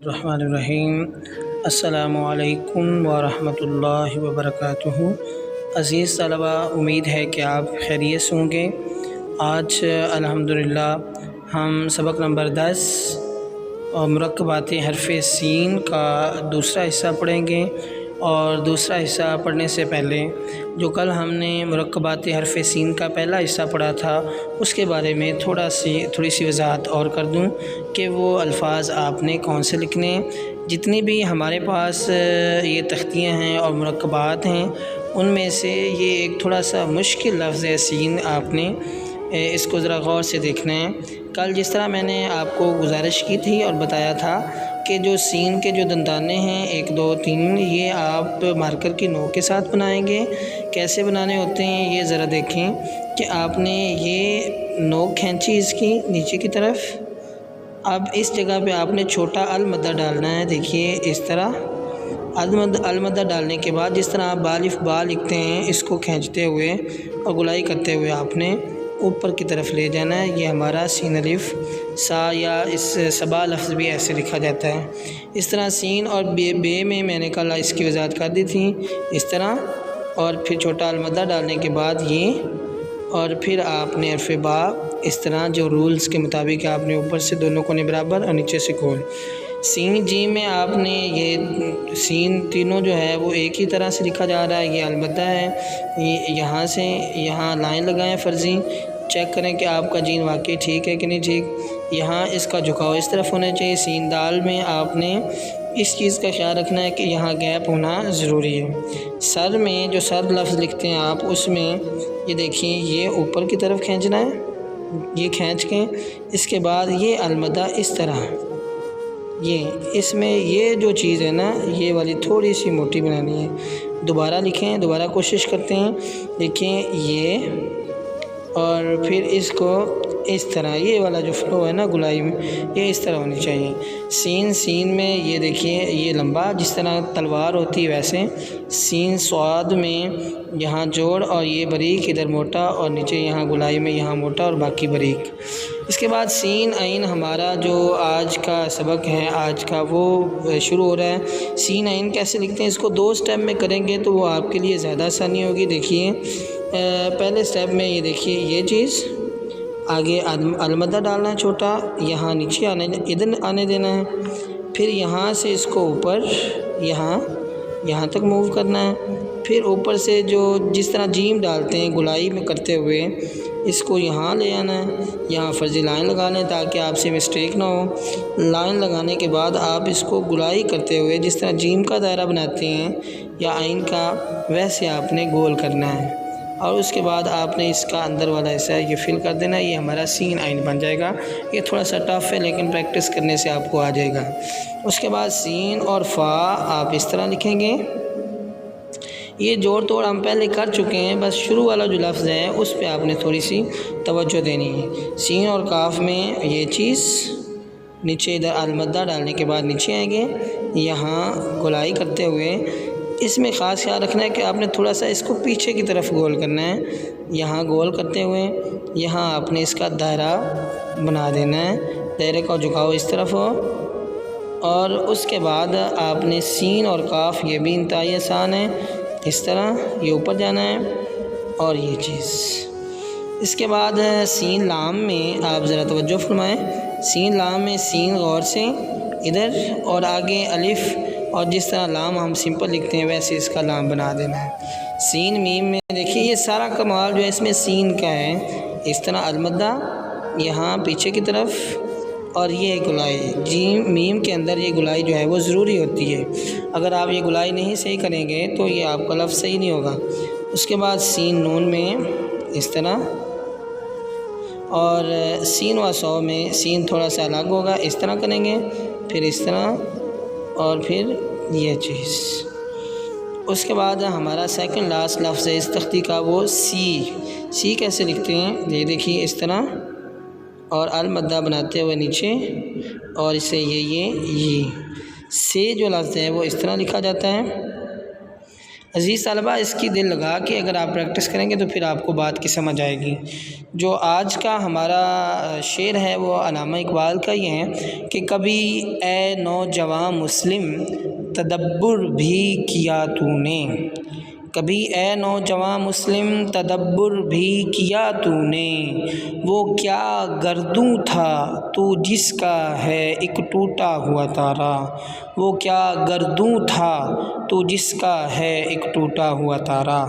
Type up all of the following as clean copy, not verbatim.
الرحمن الرحیم۔ السلام علیکم ورحمۃ اللہ وبرکاتہ۔ عزیز طلبہ، امید ہے کہ آپ خیریت سے ہوں گے۔ آج الحمدللہ ہم سبق نمبر 10 اور مرکبات حرف سین کا دوسرا حصہ پڑھیں گے، اور دوسرا حصہ پڑھنے سے پہلے جو کل ہم نے مرکبات حرف سین کا پہلا حصہ پڑھا تھا اس کے بارے میں تھوڑی سی وضاحت اور کر دوں کہ وہ الفاظ آپ نے کون سے لکھنے ہیں۔ جتنی بھی ہمارے پاس یہ تختیاں ہیں اور مرکبات ہیں ان میں سے یہ ایک تھوڑا سا مشکل لفظ ہے سین، آپ نے اس کو ذرا غور سے دیکھنا ہے۔ کل جس طرح میں نے آپ کو گزارش کی تھی اور بتایا تھا کہ جو سین کے جو دندانے ہیں 1 2 3 یہ آپ مارکر کی نوک کے ساتھ بنائیں گے۔ کیسے بنانے ہوتے ہیں یہ ذرا دیکھیں کہ آپ نے یہ نوک کھینچی اس کی نیچے کی طرف، اب اس جگہ پہ آپ نے چھوٹا المدہ ڈالنا ہے۔ دیکھیے اس طرح المدہ ڈالنے کے بعد جس طرح آپ بالف با لکھتے ہیں اس کو کھینچتے ہوئے اور گلائی کرتے ہوئے آپ نے اوپر کی طرف لے جانا ہے۔ یہ ہمارا سین الف سا، یا اس سبا لفظ بھی ایسے لکھا جاتا ہے۔ اس طرح سین اور بے میں نے کل اس کی وضاحت کر دی تھی اس طرح، اور پھر چھوٹا المدہ ڈالنے کے بعد یہ، اور پھر آپ نے حرف با اس طرح جو رولز کے مطابق آپ نے اوپر سے دونوں کونے برابر اور نیچے سے گول۔ سین جیم میں آپ نے یہ سین تینوں جو ہے وہ ایک ہی طرح سے لکھا جا رہا ہے۔ یہ البتہ ہے، یہاں سے یہاں لائن لگائیں فرضی، چیک کریں کہ آپ کا جین واقعی ٹھیک ہے کہ نہیں ٹھیک۔ یہاں اس کا جھکاؤ اس طرف ہونا چاہیے۔ سین دال میں آپ نے اس چیز کا خیال رکھنا ہے کہ یہاں گیپ ہونا ضروری ہے۔ سر میں جو سر لفظ لکھتے ہیں آپ، اس میں یہ دیکھیں یہ اوپر کی طرف کھینچنا ہے، یہ کھینچ کے اس کے بعد یہ المدہ اس طرح، یہ اس میں یہ جو چیز ہے نا یہ والی تھوڑی سی موٹی بنانی ہے۔ دوبارہ لکھیں، دوبارہ کوشش کرتے ہیں، دیکھیں یہ، اور پھر اس کو اس طرح، یہ والا جو فلو ہے نا گلائی میں یہ اس طرح ہونی چاہیے۔ سین میں یہ دیکھیے یہ لمبا جس طرح تلوار ہوتی ہے ویسے، سین سواد میں یہاں جوڑ اور یہ باریک ادھر موٹا، اور نیچے یہاں گلائی میں یہاں موٹا اور باقی باریک۔ اس کے بعد سین عین ہمارا جو آج کا سبق ہے آج کا وہ شروع ہو رہا ہے۔ سین عین کیسے لکھتے ہیں اس کو 2 سٹیپ میں کریں گے تو وہ آپ کے لیے زیادہ آسانی ہوگی۔ دیکھیے پہلے سٹیپ میں یہ دیکھیے یہ چیز، آگے المدہ ڈالنا ہے چھوٹا، یہاں نیچے ادھر آنے دینا ہے، پھر یہاں سے اس کو اوپر یہاں تک موو کرنا ہے، پھر اوپر سے جو جس طرح جیم ڈالتے ہیں گلائی میں کرتے ہوئے اس کو یہاں لے آنا ہے، یہاں فرضی لائن لگا لیں تاکہ آپ سے مسٹیک نہ ہو۔ لائن لگانے کے بعد آپ اس کو گلائی کرتے ہوئے جس طرح جیم کا دائرہ بناتے ہیں یا عین کا، ویسے آپ نے گول کرنا ہے، اور اس کے بعد آپ نے اس کا اندر والا حصہ یہ فل کر دینا ہے۔ یہ ہمارا سین عین بن جائے گا۔ یہ تھوڑا سا ٹف ہے لیکن پریکٹس کرنے سے آپ کو آ جائے گا۔ اس کے بعد سین اور فا آپ اس طرح لکھیں گے۔ یہ جوڑ توڑ ہم پہلے کر چکے ہیں، بس شروع والا جو لفظ ہے اس پہ آپ نے تھوڑی سی توجہ دینی ہے۔ سین اور کاف میں یہ چیز نیچے ادھر المدہ ڈالنے کے بعد نیچے آئیں گے، یہاں گلائی کرتے ہوئے اس میں خاص خیال رکھنا ہے کہ آپ نے تھوڑا سا اس کو پیچھے کی طرف گول کرنا ہے، یہاں گول کرتے ہوئے یہاں آپ نے اس کا دائرہ بنا دینا ہے، دائرے کا جھکاؤ اس طرف ہو، اور اس کے بعد آپ نے سین اور کاف یہ بھی انتہائی آسان ہے، اس طرح یہ اوپر جانا ہے اور یہ چیز۔ اس کے بعد سین لام میں آپ ذرا توجہ فرمائیں۔ سین لام میں سین غور سے ادھر اور آگے الف، اور جس طرح لام ہم سمپل لکھتے ہیں ویسے اس کا لام بنا دینا ہے۔ سین میم میں دیکھیے یہ سارا کمال جو ہے اس میں سین کا ہے، اس طرح المدہ یہاں پیچھے کی طرف، اور یہ گلائی جیم میم کے اندر یہ گلائی جو ہے وہ ضروری ہوتی ہے۔ اگر آپ یہ گلائی نہیں صحیح کریں گے تو یہ آپ کا لفظ صحیح نہیں ہوگا۔ اس کے بعد سین نون میں اس طرح، اور سین و سو میں سین تھوڑا سا الگ ہوگا، اس طرح کریں گے، پھر اس طرح، اور پھر یہ چیز۔ اس کے بعد ہمارا سیکنڈ لاسٹ لفظ ہے اس تختی کا، وہ سی کیسے لکھتے ہیں یہ دیکھیے اس طرح، اور المدہ بناتے ہوئے نیچے، اور اسے یہ سے جو لفظ ہے وہ اس طرح لکھا جاتا ہے۔ عزیز طلبہ اس کی دل لگا کے اگر آپ پریکٹس کریں گے تو پھر آپ کو بات کی سمجھ آئے گی۔ جو آج کا ہمارا شعر ہے وہ علامہ اقبال کا ہی ہے کہ کبھی اے نوجوان مسلم تدبر بھی کیا تو نے، کبھی اے نوجوان مسلم تدبر بھی کیا تو نے، وہ کیا گردوں تھا تو جس کا ہے ایک ٹوٹا ہوا تارا، وہ کیا گردوں تھا تو جس کا ہے ایک ٹوٹا ہوا تارا۔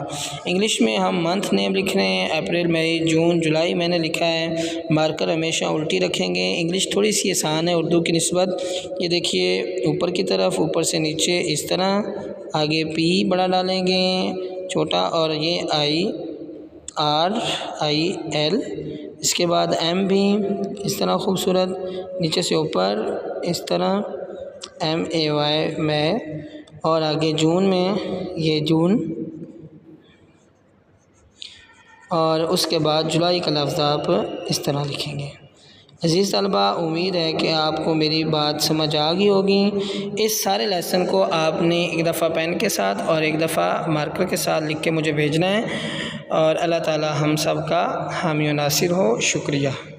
انگلش میں ہم منتھ نیم لکھ رہے ہیں، اپریل مئی جون جولائی میں نے لکھا ہے، مارکر ہمیشہ الٹی رکھیں گے۔ انگلش تھوڑی سی آسان ہے اردو کی نسبت۔ یہ دیکھیے اوپر کی طرف، اوپر سے نیچے اس طرح، آگے پی بڑا ڈالیں گے چھوٹا، اور یہ IRIL، اس کے بعد M بھی اس طرح خوبصورت، نیچے سے اوپر اس طرح MAY میں، اور آگے جون میں یہ جون، اور اس کے بعد جولائی کا لفظ آپ اس طرح لکھیں گے۔ عزیز طلبہ امید ہے کہ آپ کو میری بات سمجھ آ گئی ہوگی۔ اس سارے لیسن کو آپ نے ایک دفعہ پین کے ساتھ اور ایک دفعہ مارکر کے ساتھ لکھ کے مجھے بھیجنا ہے، اور اللہ تعالی ہم سب کا حامی و ناصر ہو۔ شکریہ۔